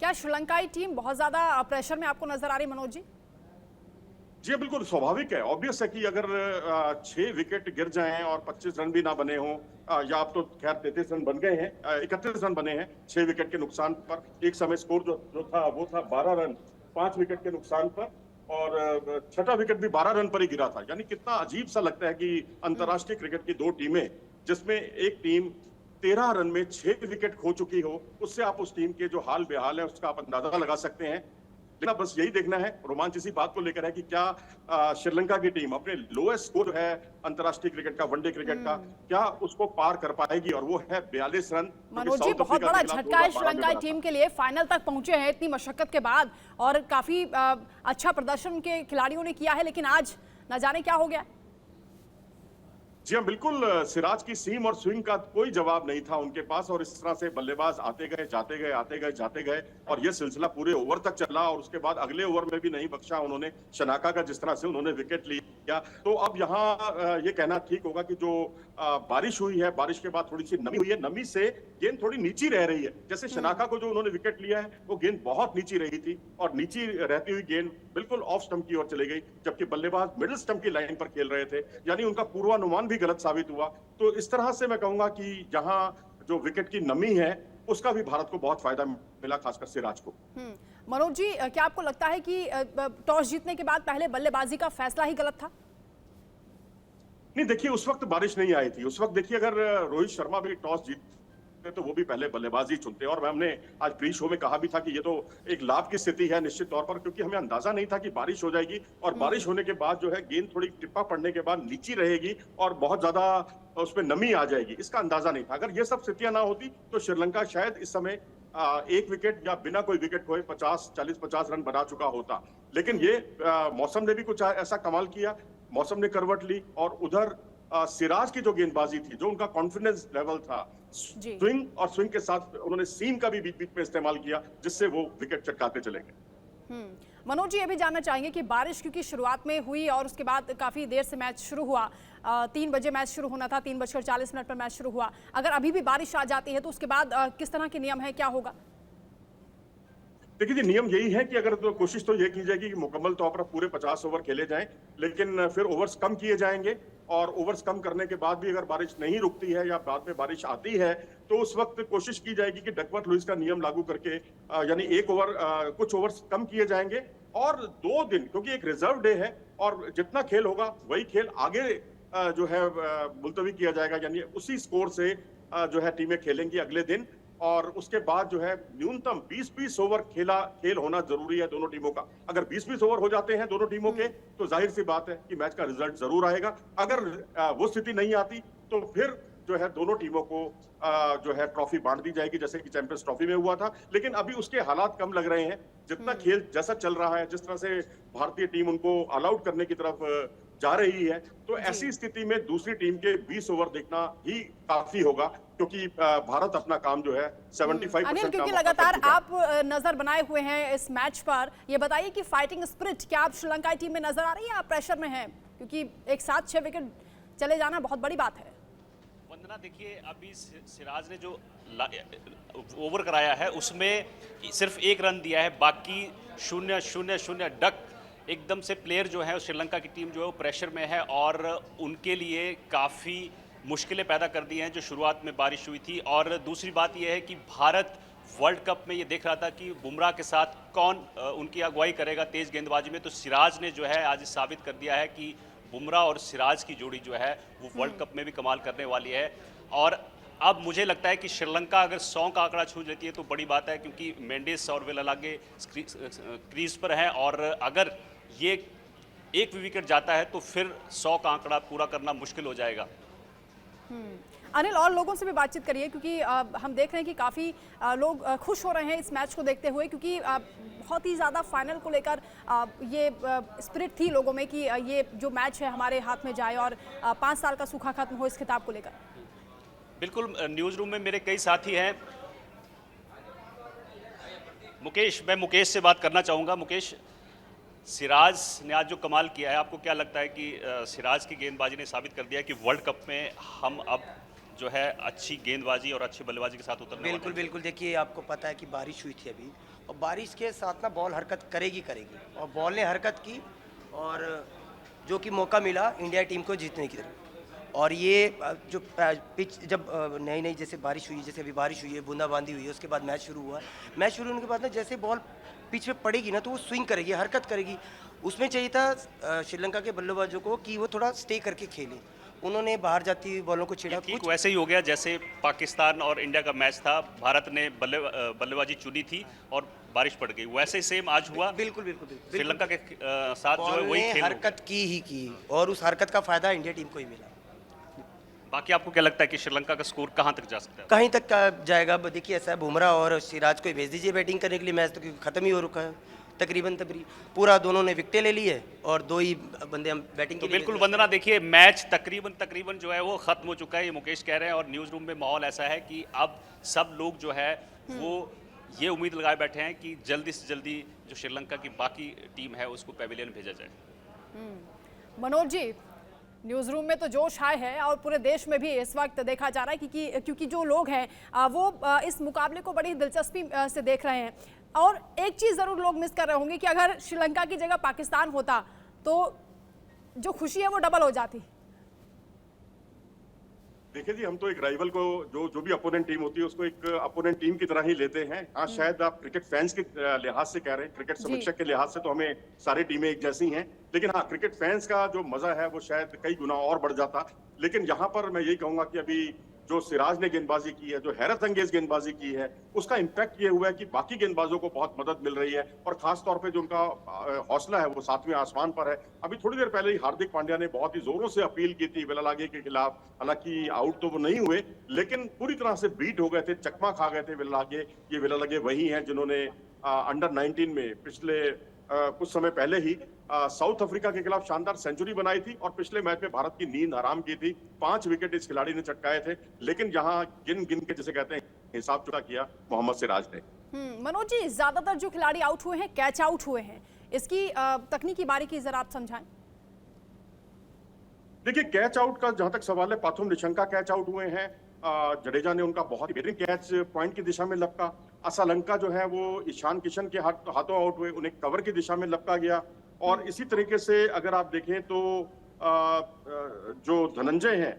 क्या श्रीलंकाई टीम बहुत ज्यादा प्रेशर में आपको नजर आ रही, मनोज जी? जी बिल्कुल स्वाभाविक है, ऑब्वियस है कि अगर 6 विकेट गिर जाएं और 25 रन भी ना बने हों, या अब तो खैर 33 रन बन गए हैं, 31 रन बने हैं 6 विकेट के नुकसान पर। एक समय स्कोर जो था वो था 12 रन 5 विकेट के नुकसान पर, और छठा विकेट भी 12 रन पर ही गिरा था। यानी कितना अजीब सा लगता है कि अंतर्राष्ट्रीय क्रिकेट की दो टीमें, जिसमें एक टीम 13 रन में 6 विकेट खो चुकी हो, उससे आप उस टीम के जो हाल बेहाल है उसका आप अंदाजा लगा सकते हैं। लेकिन बस यही देखना है, रोमांच इसी बात को लेकर है कि क्या श्रीलंका की टीम अपने लोएस्ट स्कोर है अंतर्राष्ट्रीय क्रिकेट का, वनडे क्रिकेट का, क्या उसको पार कर पाएगी, और वो है 42 रन, जो कि मनोज जी, साउथ बहुत अफ्रीका बड़ा के खिलाफ झटका है 2012 में श्रीलंकाई बना टीम था। के लिए। फाइनल तक पहुंचे हैं इतनी मशक्कत के बाद, और काफी अच्छा प्रदर्शन उनके खिलाड़ियों ने किया है, लेकिन आज न जाने क्या हो गया। जी हाँ बिल्कुल, सिराज की सीम और स्विंग का कोई जवाब नहीं था उनके पास, और इस तरह से बल्लेबाज आते गए जाते गए, आते गए जाते गए, और यह सिलसिला पूरे ओवर तक चला, और उसके बाद अगले ओवर में भी नहीं बख्शा उन्होंने शनाका का, जिस तरह से उन्होंने विकेट लिया। तो अब यहाँ ये कहना ठीक होगा कि जो बारिश हुई है, बारिश के बाद थोड़ी सी नमी हुई है, नमी से गेंद थोड़ी नीची रह रही है। जैसे शनाका को जो उन्होंने विकेट लिया है वो गेंद बहुत नीची रही थी, और नीची रहती हुई गेंद बिल्कुल ऑफ स्टंप की ओर चली गई, जबकि बल्लेबाज मिडिल स्टंप की लाइन पर खेल रहे थे। यानी उनका पूर्वानुमान भी गलत साबित हुआ। तो इस तरह से मैं कहूंगा कि जहां जो विकेट की नमी है उसका भी भारत को बहुत फायदा मिला, खासकर सिराज को। मनोज जी, क्या आपको लगता है कि टॉस जीतने के बाद पहले बल्लेबाजी का फैसला ही गलत था? नहीं देखिए, उस वक्त बारिश नहीं आई थी। उस वक्त देखिए, अगर रोहित शर्मा भी टॉस जीतते तो वो भी पहले बल्लेबाजी चुनते, और हमने आज प्री शो में कहा भी था कि ये तो एक लाभ की स्थिति है निश्चित तौर पर, क्योंकि हमें अंदाजा नहीं था कि बारिश हो जाएगी, और बारिश होने के बाद जो है गेंद थोड़ी टिप्पा पड़ने के बाद नीची रहेगी और बहुत ज्यादा उसमें नमी आ जाएगी, इसका अंदाजा नहीं था। अगर ये सब स्थितियां ना होती तो श्रीलंका शायद इस समय 1 विकेट या बिना कोई विकेट खोए 40 रन बना चुका होता। लेकिन ये मौसम ने भी कुछ ऐसा कमाल किया, मौसम ने करवट ली, और उधर सिराज की जो गेंदबाजी थी, जो उनका कॉन्फिडेंस लेवल था, स्विंग और स्विंग के साथ उन्होंने सीम का भी बीच बीच में इस्तेमाल किया, जिससे वो विकेट चटकाते चले गए। मनोज जी, ये भी जानना चाहेंगे कि बारिश क्योंकि शुरुआत में हुई और उसके बाद काफी देर से मैच शुरू हुआ, 3 बजे मैच शुरू होना था, 3:40 पर मैच शुरू हुआ। अगर अभी भी बारिश आ जाती है तो उसके बाद किस तरह के नियम है, क्या होगा? देखिए जी, नियम यही है कि अगर तो कोशिश तो ये की जाएगी कि मुकम्मल तौर पर पूरे 50 ओवर खेले जाएं, लेकिन फिर ओवर्स कम किए जाएंगे, और ओवर्स कम करने के बाद भी अगर बारिश नहीं रुकती है या बाद में बारिश आती है तो उस वक्त कोशिश की जाएगी कि डकवर्थ लुईस का नियम लागू करके, यानी एक ओवर, कुछ ओवर्स कम किए जाएंगे, और 2 दिन, क्योंकि एक रिजर्व डे है और जितना खेल होगा वही खेल आगे जो है मुलतवी किया जाएगा, यानी उसी स्कोर से जो है टीमें खेलेंगी अगले दिन, और उसके बाद जो है न्यूनतम 20-20 ओवर खेल होना जरूरी है दोनों टीमों का। अगर 20-20 ओवर हो जाते हैं दोनों टीमों के तो जाहिर सी बात है कि मैच का रिजल्ट जरूर आएगा। अगर वो स्थिति नहीं आती तो फिर जो है दोनों टीमों को जो है ट्रॉफी बांट दी जाएगी, जैसे कि चैंपियंस ट्रॉफी में हुआ था। लेकिन अभी उसके हालात कम लग रहे हैं, जितना खेल जैसा चल रहा है, जिस तरह से भारतीय टीम उनको ऑल आउट करने की तरफ जा रही है, तो ऐसी स्थिति में दूसरी टीम के 20 ओवर देखना ही काफी होगा, क्योंकि भारत अपना काम जो है 75% अनिल, क्योंकि लगातार आप नजर बनाए हुए हैं इस मैच पर, ये बताइए कि फाइटिंग स्पिरिट क्या आप श्रीलंकाई टीम में नजर आ रही है? आप प्रेशर में हैं, क्योंकि एक साथ 6 विकेट चले जाना बहुत बड़ी बात है। वंदना, देखिए अभी सिराज ने जो ओवर कराया है उसमें सिर्फ 1 रन दिया है, बाकी 0-0-0 डक। एकदम से प्लेयर जो है श्रीलंका की टीम जो है वो प्रेशर में है, और उनके लिए काफ़ी मुश्किलें पैदा कर दी हैं जो शुरुआत में बारिश हुई थी। और दूसरी बात यह है कि भारत वर्ल्ड कप में ये देख रहा था कि बुमराह के साथ कौन उनकी अगुवाई करेगा तेज़ गेंदबाजी में, तो सिराज ने जो है आज साबित कर दिया है कि बुमराह और सिराज की जोड़ी जो है वो वर्ल्ड कप में भी कमाल करने वाली है। और अब मुझे लगता है कि श्रीलंका अगर 100 का आंकड़ा छू लेती है तो बड़ी बात है, क्योंकि मेंडिस और वेलालागे क्रीज पर है, और अगर ये एक भी विकेट जाता है तो फिर 100 का आंकड़ा पूरा करना मुश्किल हो जाएगा। अनिल, और लोगों से भी बातचीत करिए, क्योंकि हम देख रहे हैं कि काफ़ी लोग खुश हो रहे हैं इस मैच को देखते हुए, क्योंकि बहुत ही ज़्यादा फाइनल को लेकर ये स्पिरिट थी लोगों में कि ये जो मैच है हमारे हाथ में जाए और 5 साल का सूखा खत्म हो इस खिताब को लेकर। बिल्कुल, न्यूज़ रूम में मेरे कई साथी हैं। मुकेश, मैं मुकेश से बात करना चाहूँगा। मुकेश, सिराज ने आज जो कमाल किया है, आपको क्या लगता है कि सिराज की गेंदबाजी ने साबित कर दिया है कि वर्ल्ड कप में हम अब जो है अच्छी गेंदबाजी और अच्छी बल्लेबाजी के साथ उतरने वाले हैं? बिल्कुल बिल्कुल, देखिए आपको पता है कि बारिश हुई थी अभी, और बारिश के साथ ना बॉल हरकत करेगी और बॉल ने हरकत की और जो कि मौका मिला इंडिया टीम को जीतने की तरफ। और ये जो पिच जब नई जैसे बारिश हुई, जैसे अभी बारिश हुई है, बूंदाबांदी हुई है, उसके बाद मैच शुरू हुआ। मैच शुरू होने के बाद ना जैसे बॉल पिच पे पड़ेगी ना तो वो स्विंग करेगी, हरकत करेगी। उसमें चाहिए था श्रीलंका के बल्लेबाजों को कि वो थोड़ा स्टे करके खेलें। उन्होंने बाहर जाती हुई बॉलों को छेड़ा। कुछ वैसे ही हो गया जैसे पाकिस्तान और इंडिया का मैच था, भारत ने बल्लेबाजी चुनी थी और बारिश पड़ गई, वैसे ही सेम आज हुआ। बिल्कुल श्रीलंका के साथ जो है वही खेल हरकत की और उस हरकत का फायदा इंडिया टीम को ही मिला। बाकी आपको क्या लगता है कि श्रीलंका का स्कोर कहां तक जा सकता है? कहीं तक जाएगा। अब देखिए ऐसा है, बुमराह और सिराज को भेज दीजिए बैटिंग करने के लिए, मैच तो खत्म ही हो रुका है तकरीबन पूरा। दोनों ने विकेटें ले ली है और 2 ही बंदे हम बैटिंग के लिए। बिल्कुल वंदना, देखिए मैच तकरीबन जो है वो खत्म हो चुका है, ये मुकेश कह रहे हैं। और न्यूज़ रूम में माहौल ऐसा है कि अब सब लोग जो है वो ये उम्मीद लगाए बैठे हैं कि जल्दी से जल्दी जो श्रीलंका की बाकी टीम है उसको पेविलियन भेजा जाए। मनोज जी, न्यूज़ रूम में तो जोश हाई है और पूरे देश में भी इस वक्त देखा जा रहा है क्योंकि जो लोग हैं वो इस मुकाबले को बड़ी दिलचस्पी से देख रहे हैं। और एक चीज़ ज़रूर लोग मिस कर रहे होंगे कि अगर श्रीलंका की जगह पाकिस्तान होता तो जो खुशी है वो डबल हो जाती। देखिए जी, हम तो एक राइवल को जो भी अपोनेंट टीम होती है उसको एक अपोनेंट टीम की तरह ही लेते हैं। हाँ, शायद आप क्रिकेट फैंस के लिहाज से कह रहे हैं, क्रिकेट समीक्षक के लिहाज से तो हमें सारी टीमें एक जैसी हैं, लेकिन हाँ, क्रिकेट फैंस का जो मजा है वो शायद कई गुना और बढ़ जाता। लेकिन यहाँ पर मैं यही कहूंगा कि अभी जो सिराज ने गेंदबाजी की है, जो हैरत अंगेज गेंदबाजी की है, उसका इम्पैक्ट ये हुआ है कि बाकी गेंदबाजों को बहुत मदद मिल रही है और खास तौर पे जो उनका हौसला है वो 7वें आसमान पर है। अभी थोड़ी देर पहले ही हार्दिक पांड्या ने बहुत ही जोरों से अपील की थी वेलालागे के खिलाफ। हालांकि आउट तो वो नहीं हुए, लेकिन पूरी तरह से बीट हो गए थे, चकमा खा गए थे वेलालागे। ये वेलालागे वही हैं जिन्होंने अंडर 19 में पिछले कुछ समय पहले ही साउथ अफ्रीका के खिलाफ शानदार सेंचुरी बनाई थी और पिछले मैच में भारत की नींद हराम की थी। 5 विकेट इस खिलाड़ी ने चटकाए थे, लेकिन यहाँ गिन के जिसे कहते हैं हिसाब चुका किया मोहम्मद सिराज ने। मनोज जी, ज्यादातर जो खिलाड़ी आउट हुए हैं कैच आउट हुए हैं, इसकी तकनीकी बारीकी जरा आप समझाएं। देखिए, कैच आउट का जहां तक सवाल है, पाथुम निशंका कैच आउट हुए हैं। जडेजा ने उनका बहुत ही बेहतरीन कैच पॉइंट की दिशा में लपका। असलंका जो है वो ईशान किशन के हाथों आउट हुए, उन्हें कवर की दिशा में लपका गया। और इसी तरीके से अगर आप देखें तो जो धनंजय हैं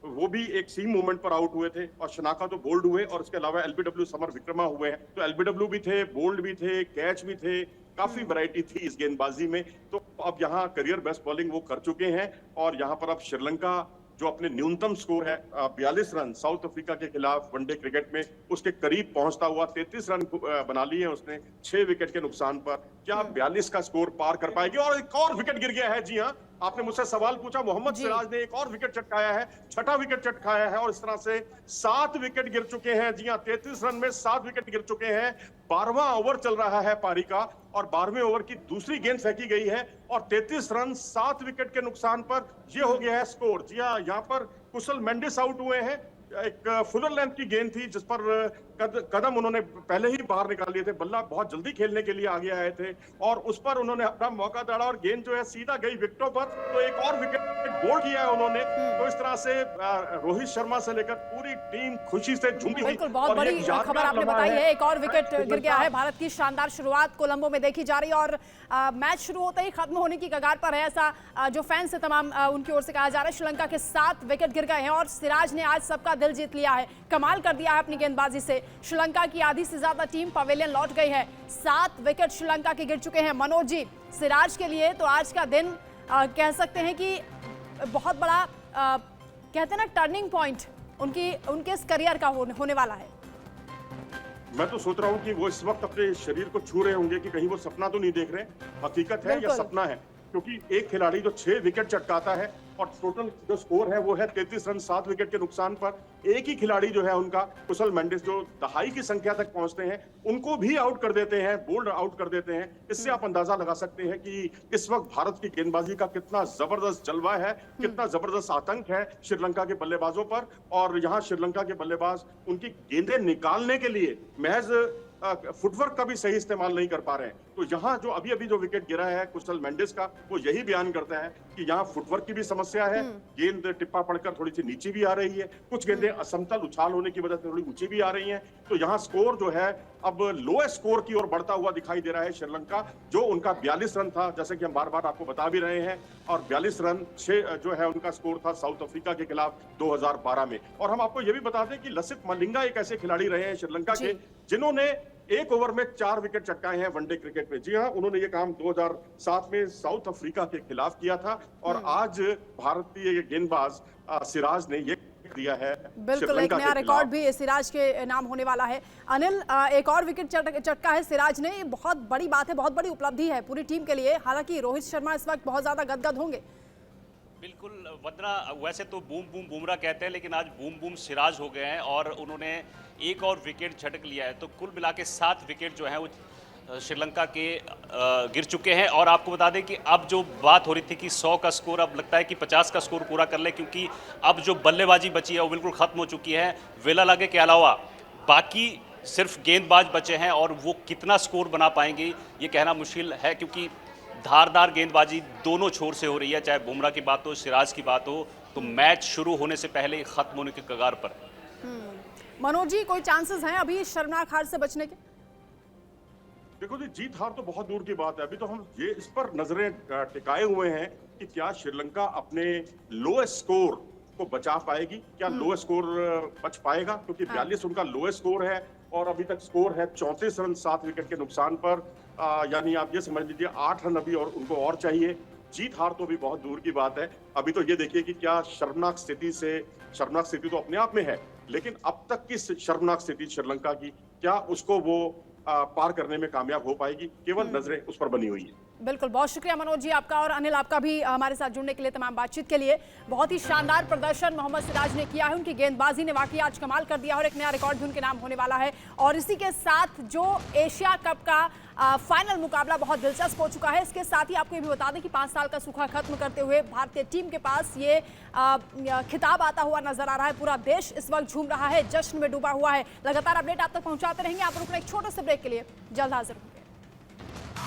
वो भी एक सीम मूवमेंट पर आउट हुए थे और शनाका तो बोल्ड हुए, और इसके अलावा एलबीडब्ल्यू समर विक्रमा हुए हैं। तो एलबीडब्ल्यू भी थे, बोल्ड भी थे, कैच भी थे, काफी वैरायटी थी इस गेंदबाजी में। तो अब यहाँ करियर बेस्ट बॉलिंग वो कर चुके हैं और यहाँ पर अब श्रीलंका जो अपने न्यूनतम स्कोर है 42 रन साउथ अफ्रीका के खिलाफ वनडे क्रिकेट में, उसके करीब पहुंचता हुआ 33 रन बना लिए हैं उसने 6 विकेट के नुकसान पर। क्या 42 का स्कोर पार कर पाएगी? और एक और विकेट गिर गया है। जी हाँ, आपने मुझसे सवाल पूछा, मोहम्मद सिराज ने एक और विकेट चटकाया है, 6ठा विकेट चटकाया है और इस तरह से 7 विकेट गिर चुके हैं। जी हाँ, 33 रन में 7 विकेट गिर चुके हैं। 12वां ओवर चल रहा है पारी का और 12वें ओवर की दूसरी गेंद फेंकी गई है और 33 रन 7 विकेट के नुकसान पर ये हो गया है स्कोर। जी हाँ, यहाँ पर कुशल मेंडिस आउट हुए हैं। एक फुलर लेंथ की गेंद थी जिस पर कदम उन्होंने पहले ही बाहर निकाल लिए थे। बल्ला बहुत जल्दी खेलने के लिए आगे आए थे और उस पर उन्होंने अपना मौका दाड़ा और गेंद जो है सीधा गई विकेटों पर। तो एक और विकेट बोल्ड किया है उन्होंने। तो इस तरह से रोहित शर्मा से लेकर पूरी टीम खुशी से झूमी हुई। बिल्कुल, बहुत बड़ी खबर आपने बताई है। एक और विकेट गिर गया है। भारत की शानदार शुरुआत कोलंबो में देखी जा रही है और मैच शुरू होते ही खत्म होने की कगार पर है, ऐसा जो फैंस है तमाम उनकी ओर से कहा जा रहा है। श्रीलंका के 7 विकेट गिर गए हैं और सिराज ने आज सबका दिल जीत लिया है, कमाल कर दिया है अपनी गेंदबाजी से। श्रीलंका की आधी से ज्यादा टीम पवेलियन लौट गई है। 7 विकेट श्रीलंका के गिर चुके हैं। मनोज जी, सिराज के लिए तो आज का दिन कह सकते हैं कि बहुत बड़ा कहते हैं ना टर्निंग पॉइंट उनके इस करियर का होने वाला है। मैं तो सोच रहा हूँ कि वो इस वक्त अपने शरीर को छू रहे होंगे कि कहीं वो सपना तो नहीं देख रहे, हकीकत है या सपना है। क्योंकि एक खिलाड़ी जो 6 विकेट चटकाता है और टोटल जो स्कोर है वो है 33 रन 7 विकेट के नुकसान पर। एक ही खिलाड़ी जो है उनका कुशल मेंडिस जो दहाई की संख्या तक पहुंचते हैं, उनको भी आउट कर देते हैं, बोल्ड आउट कर देते हैं। इससे आप अंदाजा लगा सकते हैं कि इस वक्त भारत की गेंदबाजी का कितना जबरदस्त जलवा है, कितना जबरदस्त आतंक है श्रीलंका के बल्लेबाजों पर। और यहाँ श्रीलंका के बल्लेबाज उनकी गेंदें निकालने के लिए महज फुटवर्क का भी सही इस्तेमाल नहीं कर पा रहे हैं। तो यहाँ जो अभी जो विकेट गिरा है कुशल मेंडिस का, वो यही बयान करता है कि यहाँ फुटवर्क की भी समस्या है। गेंद टिप्पा पड़कर थोड़ी सी नीचे भी आ रही है, कुछ गेंदें असमतल उछाल होने की वजह से थोड़ी ऊंची भी आ रही हैं। तो यहाँ स्कोर जो है अब लोएस्ट स्कोर की ओर बढ़ता हुआ दिखाई दे रहा है श्रीलंका, जो उनका 42 रन था, जैसे कि हम बार बार आपको बता भी रहे हैं, और 42 रन जो है उनका स्कोर था साउथ अफ्रीका के खिलाफ 2012 में। और हम आपको यह भी बता दें कि लसिथ मलिंगा एक ऐसे खिलाड़ी रहे हैं श्रीलंका के जिन्होंने एक ओवर में 4 विकेट चटकाए हैं वनडे क्रिकेट में। जी हाँ, उन्होंने ये काम 2007 में साउथ अफ्रीका के खिलाफ किया था, और आज भारतीय गेंदबाज सिराज ने ये दिया है। बिल्कुल, एक नया रिकॉर्ड भी सिराज के नाम होने वाला है। अनिल, एक और विकेट चटका है सिराज ने, बहुत बड़ी बात है, बहुत बड़ी उपलब्धि है पूरी टीम के लिए। हालांकि रोहित शर्मा इस वक्त बहुत ज्यादा गदगद होंगे। बिल्कुल वंदना, वैसे तो बूम बूम बुमराह कहते हैं, लेकिन आज बूम बूम सिराज हो गए हैं और उन्होंने एक और विकेट झटक लिया है। तो कुल मिला के 7 विकेट जो है वो श्रीलंका के गिर चुके हैं। और आपको बता दें कि अब जो बात हो रही थी कि 100 का स्कोर, अब लगता है कि 50 का स्कोर पूरा कर ले, क्योंकि अब जो बल्लेबाजी बची है वो बिल्कुल ख़त्म हो चुकी है। वेलालागे के अलावा बाकी सिर्फ गेंदबाज बचे हैं, और वो कितना स्कोर बना पाएंगे ये कहना मुश्किल है, क्योंकि धारदार गेंदबाजी दोनों छोर से हो रही है, चाहे बुमराह की बात हो, सिराज की बात हो। तो मैच शुरू होने से पहले ख़त्म होने के कगार पर। मनोज जी, कोई चांसेस हैं अभी शर्मनाक हार से बचने के? देखो जी, जीत हार तो बहुत दूर की बात है। अभी तो हम ये इस पर नजरें टिकाए हुए हैं कि क्या श्रीलंका अपने लोएस्ट स्कोर को बचा पाएगी, क्या लोएस्ट स्कोर बच पाएगा, क्योंकि 42 उनका लोएस्ट स्कोर है और अभी तक स्कोर है 34 रन 7 विकेट के नुकसान पर। यानी आप ये समझ लीजिए 8 रन अभी और उनको और चाहिए। जीत हार तो अभी बहुत दूर की बात है। अभी तो ये देखिए कि क्या शर्मनाक स्थिति तो अपने आप में है, लेकिन अब तक की शर्मनाक स्थिति श्रीलंका की, क्या उसको वो पार करने में कामयाब हो पाएगी? केवल नजरें उस पर बनी हुई है। बिल्कुल, बहुत शुक्रिया मनोज जी आपका, और अनिल आपका भी हमारे साथ जुड़ने के लिए, तमाम बातचीत के लिए। बहुत ही शानदार प्रदर्शन मोहम्मद सिराज ने किया है, उनकी गेंदबाजी ने वाकई आज कमाल कर दिया और एक नया रिकॉर्ड भी उनके नाम होने वाला है। और इसी के साथ जो एशिया कप का फाइनल मुकाबला बहुत दिलचस्प हो चुका है, इसके साथ ही आपको ये भी बता दें कि 5 साल का सूखा खत्म करते हुए भारतीय टीम के पास ये खिताब आता हुआ नजर आ रहा है। पूरा देश इस वक्त झूम रहा है, जश्न में डूबा हुआ है। लगातार अपडेट आप तक पहुंचाते रहेंगे। आप रुकना एक छोटे से ब्रेक के लिए, जल्द हाजिर होंगे।